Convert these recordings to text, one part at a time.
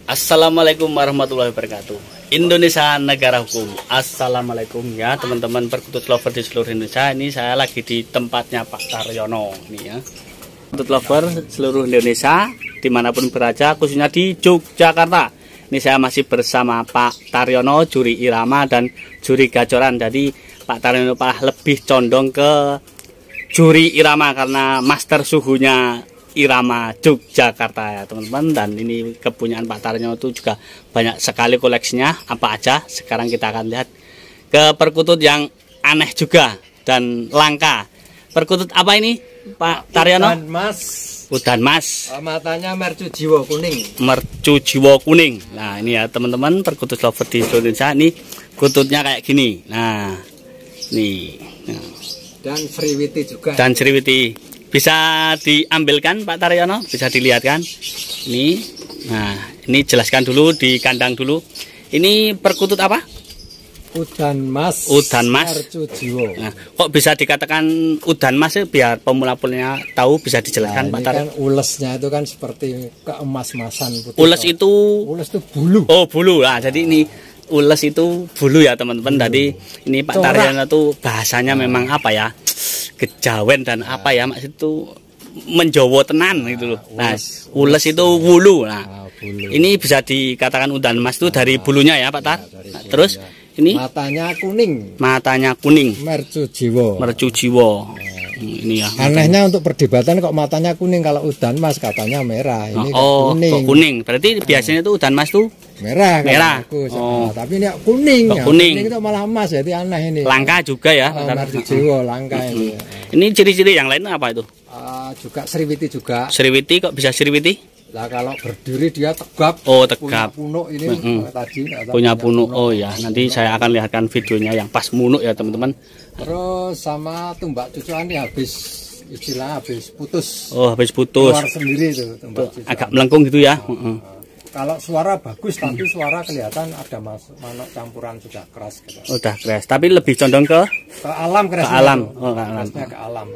Assalamualaikum warahmatullahi wabarakatuh. Indonesia negara hukum. Assalamualaikum ya teman-teman perkutut lover di seluruh Indonesia. Ini saya lagi di tempatnya Pak Taryono nih ya. Perkutut lover seluruh Indonesia dimanapun berada, khususnya di Yogyakarta. Ini saya masih bersama Pak Taryono, juri irama dan juri gacoran. Jadi Pak Taryono lebih condong ke juri irama karena master suhunya irama Yogyakarta ya teman-teman. Dan ini kepunyaan Pak Taryono itu juga banyak sekali koleksinya. Apa aja sekarang kita akan lihat ke perkutut yang aneh juga dan langka. Perkutut apa ini Pak Taryono? Udan mas. Udan mas. Matanya mercu jiwa kuning. Mercu jiwa kuning. Nah ini ya teman-teman perkutut lover di seluruh Indonesia. Ini kututnya kayak gini. Nah nih. Nah. Dan Sriwiti juga. Dan Sriwiti. Bisa diambilkan Pak Taryono, bisa dilihatkan. Ini, nah ini jelaskan dulu di kandang dulu. Ini perkutut apa? Udan mas. Udan mas. Mercu jiwa. Nah, kok bisa dikatakan udan mas ya? Biar pemula-pemulanya tahu, bisa dijelaskan Pak Taryono. Kan ulesnya itu kan seperti keemas-emasan putih. Ules itu? Ules itu bulu. Oh bulu lah. Jadi ini ules itu bulu ya teman-teman. Tadi ini Pak Taryono tuh bahasanya memang apa ya? Kejawen dan apa ya maksud itu menjowo tenan gitu loh. Nah, ules itu wulu. Nah, bulu. Ini bisa dikatakan udan mas itu dari bulunya ya Pak Tar. Nah, terus ini matanya kuning. Matanya kuning. Mercu jiwa. Mercu jiwa. Ini ya. Anehnya untuk perdebatan kok matanya kuning, kalau udan mas katanya merah. Ini kuning. Kok kuning. Berarti biasanya tuh udan mas tuh merah. Merah. Tapi ini kuning. Kok kuning. Kuning itu malah emas, jadi aneh ini. Langka juga ya. Mercu jiwa langka ini. Ini ciri-ciri yang lain apa itu? Juga Sriwiti juga. Sriwiti kok bisa Sriwiti? Lah kalau berdiri dia tegap. Oh tegap. Punya punuk ini tadi. Punya punuk. Oh ya, nanti saya akan lihatkan videonya yang pas munuk ya teman-teman. Terus sama tumbak cucuan ini habis putus. Oh habis putus. Keluar sendiri itu tumbak cucuan. Agak melengkung gitu ya. Kalau suara bagus, tapi suara kelihatan ada manuk campuran sudah keras. Gitu. Udah keras, tapi lebih condong ke alam keras. Ke alam. Oh ke alam. Ke alam.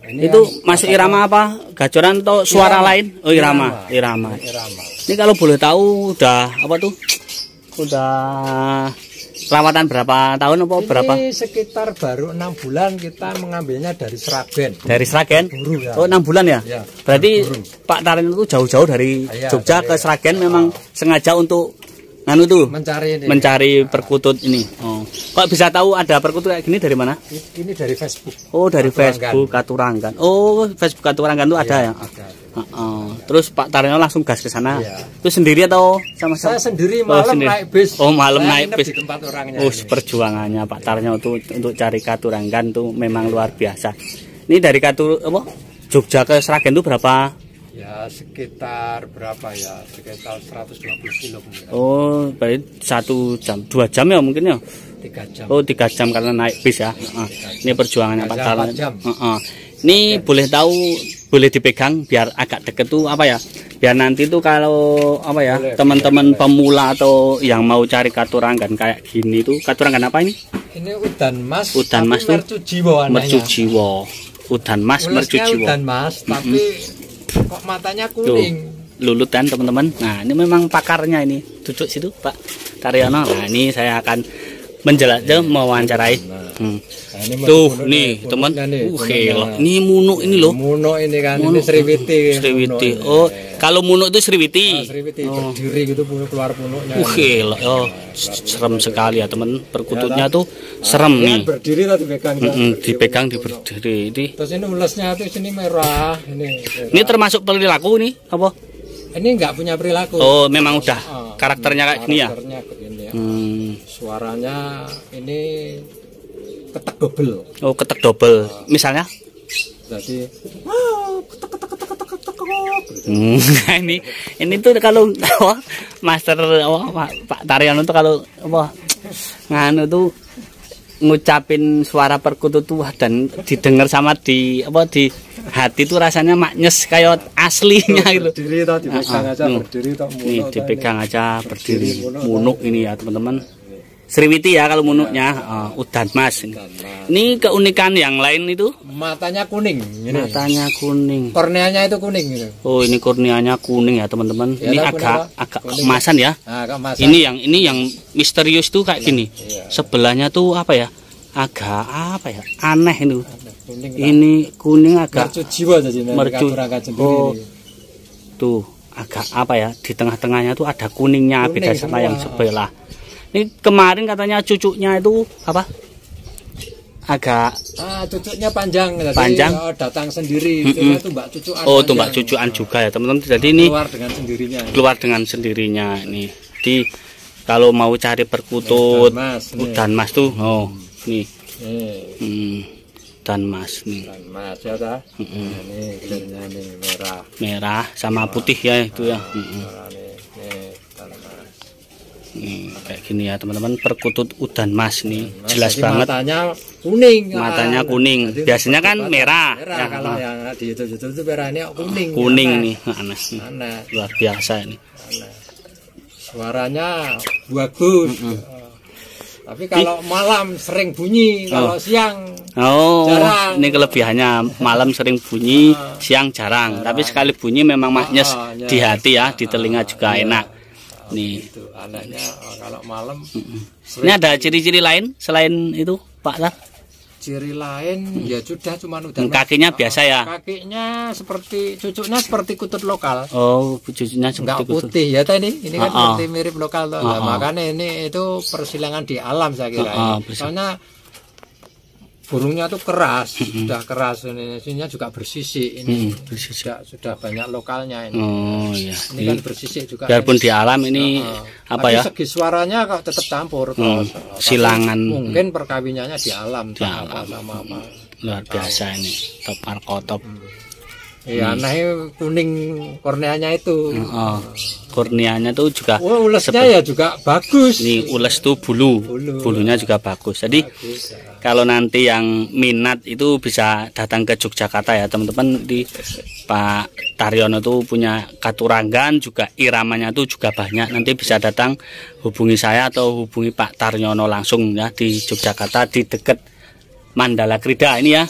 Ini itu masuk irama apa? Gacoran atau suara lain? Oh irama. Ini kalau boleh tahu udah apa tuh? Udah perawatan berapa tahun apa ini berapa? Sekitar baru 6 bulan kita mengambilnya dari Sragen. Dari Sragen? Buru, ya. Oh 6 bulan ya? Ya. Berarti Buru. Pak Taryono itu jauh-jauh dari Jogja ke Sragen memang sengaja untuk nganu tuh mencari perkutut ini. Oh. Kok bisa tahu ada perkutut kayak gini dari mana? Ini dari Facebook. Oh dari Facebook Katuranggan. Oh Facebook Katuranggan itu ada ya? Ada. Terus Pak Taryono langsung gas ke sana. Itu sendiri atau sama-sama? Saya sendiri malam naik bis. Oh malam naik bis. Di tempat orangnya. Oh perjuangannya Pak Taryono tuh untuk cari Katuranggan tuh memang luar biasa. Ini dari Jogja ke Sragen tuh berapa? Ya sekitar berapa ya? Sekitar 120 kilo. Oh berarti 1 jam 2 jam ya mungkin ya? 3 jam. Oh 3 jam karena naik bis ya. Ini perjuangannya Pak Taryono. Ini boleh tahu, boleh dipegang biar agak deket tuh apa ya? Biar nanti tuh kalau apa ya teman-teman pemula atau yang mau cari Katuranggan kayak gini tuh, Katuranggan apa ini? Ini udan mas. Udan mas tuh. Mercu jiwa. Mercu jiwa. Udan mas mercu jiwa. Udan mas, tapi kok matanya kuning. Tuh, lulut kan teman-teman. Nah ini memang pakarnya ini. Duduk situ Pak Taryono. Nah ini saya akan menjelajah mewawancarai. Tuh nih teman. Ini munuk ini loh. Munuk ini kan. Ini Sriwiti. Sriwiti. Oh kalau munuk itu Sriwiti. Sriwiti berdiri gitu keluar punuknya. Oh serem sekali ya teman. Perkututnya tuh serem nih. Berdiri tadi dipegang. Dipegang di berdiri ini. Terus ini ulesnya tuh sini merah. Ini termasuk perilaku nih apa? Ini enggak punya perilaku. Oh memang udah karakternya kayak gini ya. Karakternya begini ya. Suaranya ini ketek double. Oh ketek double. Misalnya? Jadi ini tuh kalau master Pak Taryono tuh kalau nganu tuh ngucapin suara perkutut tuh dan didengar sama di hati tuh rasanya maknyes kayak aslinya gitu. Berdiri dipegang aja berdiri Nih dipegang aja berdiri munuk ini ya teman-teman. Sriwiti ya kalau munuknya, udan mas. Ini keunikan yang lain itu? Matanya kuning. Ini. Matanya kuning. Korneanya itu kuning. Gitu. Oh ini korneanya kuning ya teman-teman. Ya, ini agak keemasan ya. Nah, keemasan. Ini yang misterius tuh kayak gini. Iya. Sebelahnya tuh apa ya? Agak apa ya? Aneh itu. Kuning, ini kuning agak. mercu jiwa jadi. Mercu. Oh, tuh agak apa ya? Di tengah-tengahnya tuh ada kuningnya kuning, beda sama yang sebelah. Ini kemarin katanya cucunya itu apa? Agak cucuknya panjang, panjang. Datang sendiri. Itu mbak cucuan. Oh, itu mbak cucuan juga ya teman-teman. Jadi ini keluar dengan sendirinya. Ini. Jadi kalau mau cari perkutut udan mas tuh, oh nih. Udan mas nih. Udan mas ya ta. Ini kulitnya nih merah. Merah sama putih ya itu ya. Kayak gini ya teman-teman, perkutut udan mas nih, jelas banget. Matanya kuning. Matanya kuning. Biasanya kan merah. Ya, kalau yang di YouTube itu merah, ini kuning. Kuning nih, aneh. Luar biasa ini. Suaranya bagus. Tapi kalau malam sering bunyi, kalau siang jarang. Ini kelebihannya, malam sering bunyi, siang jarang. Tapi sekali bunyi memang maknyes di hati ya, di telinga juga enak. Nih itu anaknya kalau malam. Ini ada ciri-ciri lain selain itu Pak Tar? Ciri lain ya sudah cuman udah kakinya biasa ya. Kakinya seperti cucuknya seperti kutut lokal. Oh, cucuknya seperti kutut. Putih ya tadi. Ini kan seperti mirip lokal tuh. Makanya ini itu persilangan di alam saya kira. Soalnya burungnya tuh keras, sudah keras, ini juga bersisik ini, sudah banyak lokalnya ini. Oh iya. Ini kan bersisik juga. Biarpun di alam ini apa ya? Segi suaranya kok tetap campur. Silangan. Mungkin perkawinannya di alam. Sama apa. Luar biasa ini, top markotop. Iya, aneh kuning korneanya itu. Korneanya tuh juga. Ulesnya ya juga bagus. Nih ules tuh bulunya juga bagus. Jadi kalau nanti yang minat itu bisa datang ke Yogyakarta ya teman-teman. Di Pak Taryono tuh punya katuranggan juga, iramanya tuh juga banyak. Nanti bisa datang hubungi saya atau hubungi Pak Taryono langsung ya di Yogyakarta di dekat Mandala Krida ini ya.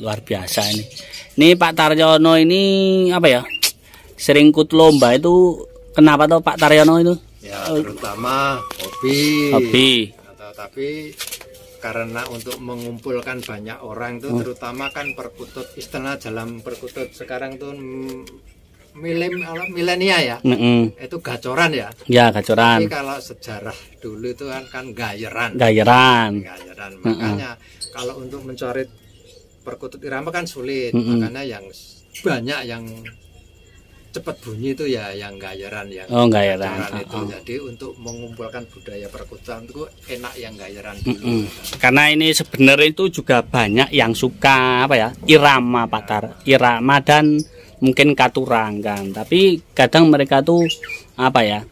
Luar biasa ini. Ini Pak Taryono ini apa ya? Sering ikut lomba itu kenapa tuh Pak Taryono itu? Ya terutama hobi. Tapi karena untuk mengumpulkan banyak orang itu terutama kan perkutut istilah dalam perkutut sekarang tuh milenia ya. Itu gacoran ya. Ya gacoran. Tapi kalau sejarah dulu itu kan gayeran. Makanya kalau untuk mencari perkutut irama kan sulit, makanya yang banyak yang cepat bunyi itu ya yang gayeran, yang gayeran itu. Jadi untuk mengumpulkan budaya perkututan itu enak yang gayeran dulu. Karena ini sebenarnya itu juga banyak yang suka apa ya, irama Pak Tar, irama dan mungkin katuranggan. Tapi kadang mereka tuh apa ya,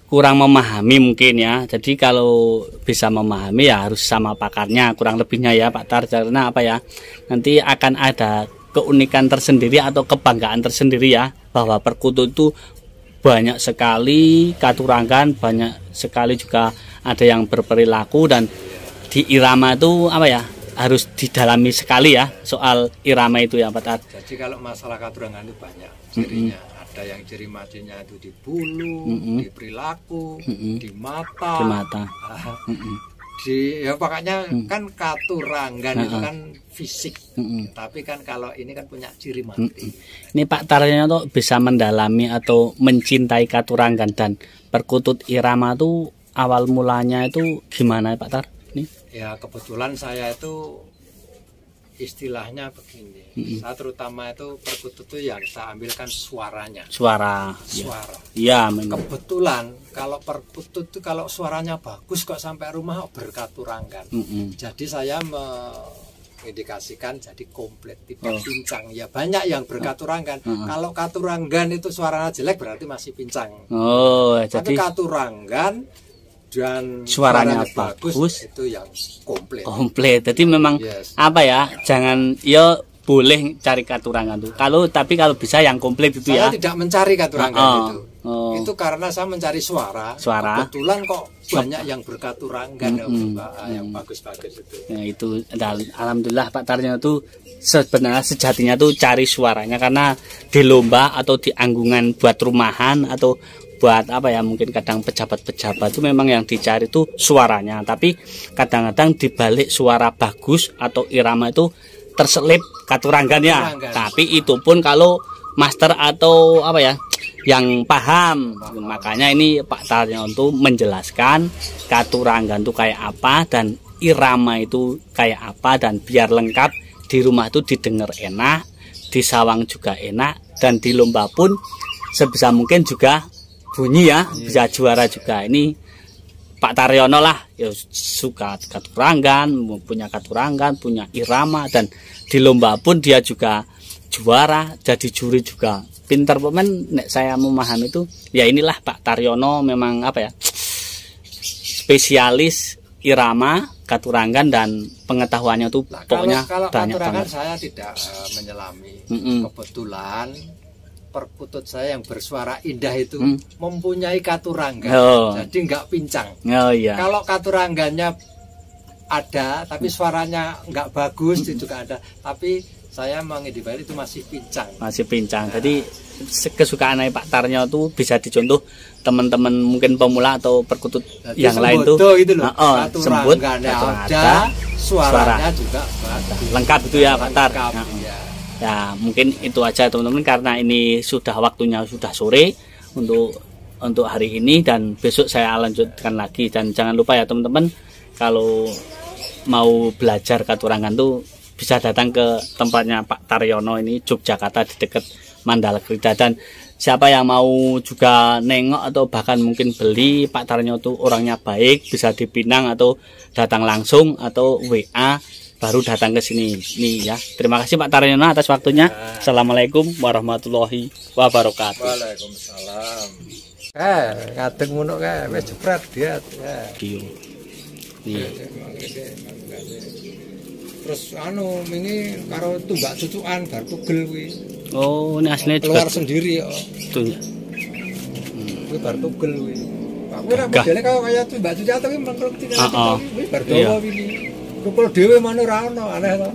kurang memahami mungkin ya. Jadi kalau bisa memahami ya harus sama pakarnya, kurang lebihnya ya Pak Tar. Karena apa ya, nanti akan ada keunikan tersendiri atau kebanggaan tersendiri ya, bahwa perkutut itu banyak sekali katuranggan, banyak sekali juga ada yang berperilaku. Dan di irama itu apa ya, harus didalami sekali ya soal irama itu ya Pak Tar. Jadi kalau masalah katuranggan itu banyak cirinya. Ada yang ciri matinya itu di bulu, di perilaku, di mata. Ya pokoknya kan katuranggan itu kan fisik. Tapi kan kalau ini kan punya ciri mati. Ini Pak Taryono tuh bisa mendalami atau mencintai katuranggan dan perkutut irama tuh awal mulanya itu gimana Pak Tar? Ya kebetulan saya itu istilahnya begini, saya terutama itu perkutut itu yang saya ambilkan suaranya. Suara. Iya. Kebetulan kalau perkutut itu kalau suaranya bagus kok sampai rumah berkaturanggan. Jadi saya mengindikasikan jadi komplit, tidak pincang. Ya banyak yang berkaturanggan. Kalau katuranggan itu suaranya jelek berarti masih pincang. Tapi katuranggan dan suaranya bagus itu yang komplit. Jadi memang apa ya, jangan ya boleh cari katurangan tuh. Tapi kalau bisa yang komplit itu saya ya. tidak mencari katurangan itu. Itu karena saya mencari suara. Kebetulan kok banyak yang berkaturanggan yang bagus-bagus itu. Ya, itu alhamdulillah Pak Taryono itu sebenarnya sejatinya tuh cari suaranya, karena di lomba atau di anggungan buat rumahan atau buat apa ya, mungkin kadang pejabat-pejabat itu memang yang dicari tuh suaranya, tapi kadang-kadang dibalik suara bagus atau irama itu terselip katuranggannya. Tapi itu pun kalau master atau apa ya yang paham. Makanya ini Pak Taryono itu menjelaskan katuranggan itu kayak apa dan irama itu kayak apa, dan biar lengkap di rumah itu didengar enak, di sawang juga enak, dan di lomba pun sebisa mungkin juga bunyi ya, bisa juara juga. Ini Pak Taryono lah ya, suka katuranggan, punya katuranggan, punya irama, dan di lomba pun dia juga juara, jadi juri juga. Pintar pemain, nek saya memahami itu ya inilah Pak Taryono, memang apa ya, spesialis irama, katuranggan, dan pengetahuannya tuh pokoknya kalau banyak banget. banget. Saya tidak menyelami. Kebetulan perkutut saya yang bersuara indah itu mempunyai katuranggan, jadi nggak pincang. Iya. Kalau katuranggannya ada tapi suaranya nggak bagus itu juga ada, tapi saya mengidentifikasi itu masih pincang. Jadi kesukaan Pak Taryono itu bisa dicontoh teman-teman mungkin pemula atau perkutut jadi yang lain tuh gitu loh. Sembut ada, suaranya juga lengkap itu ya Pak Tar. Ya mungkin itu aja teman-teman, karena ini sudah waktunya, sudah sore untuk hari ini, dan besok saya lanjutkan lagi. Dan jangan lupa ya teman-teman, kalau mau belajar katurangan tuh bisa datang ke tempatnya Pak Taryono ini, Yogyakarta, di dekat Mandalakrida. Dan siapa yang mau juga nengok atau bahkan mungkin beli, Pak Taryono tuh orangnya baik, bisa dipinang atau datang langsung atau WA baru datang ke sini nih ya. Terima kasih Pak Taryono atas waktunya. Assalamualaikum warahmatullahi wabarakatuh. Waalaikumsalam. Ngadeng ngono kae wis jepret dia. Iya. Terus wingi karo tumbak cucukan bar tugel kuwi. Oh, ini aslinya keluar sendiri kok. Tuh ya. Kuwi bar tugel kuwi. Kuwi ra modele kaya tumbak cucukan tapi menurut kuwi bar dawa wingi. Kepul dhewe manut ra ono, aneh to.